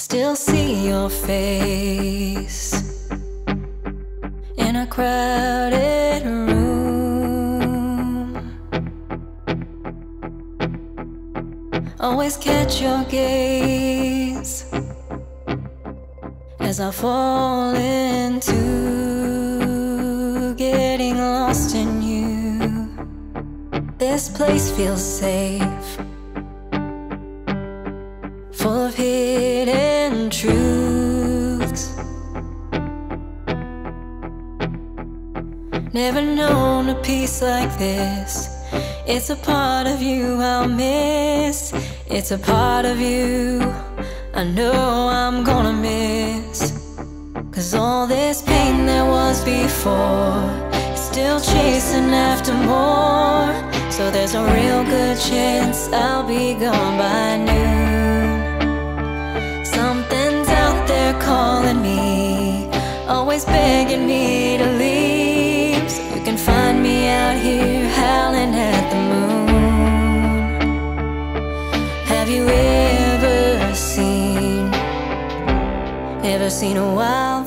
still see your face in a crowded room. Always catch your gaze as I fall into getting lost in you. This place feels safe, full of hidden truths. Never known a peace like this. It's a part of you I'll miss. It's a part of you I know I'm gonna miss. 'Cause all this pain there was before is still chasing after more. So there's a real good chance I'll be gone by noon. Something's out there calling me, always begging me to leave. So you can find me out here howling at the moon. Have you ever seen a wild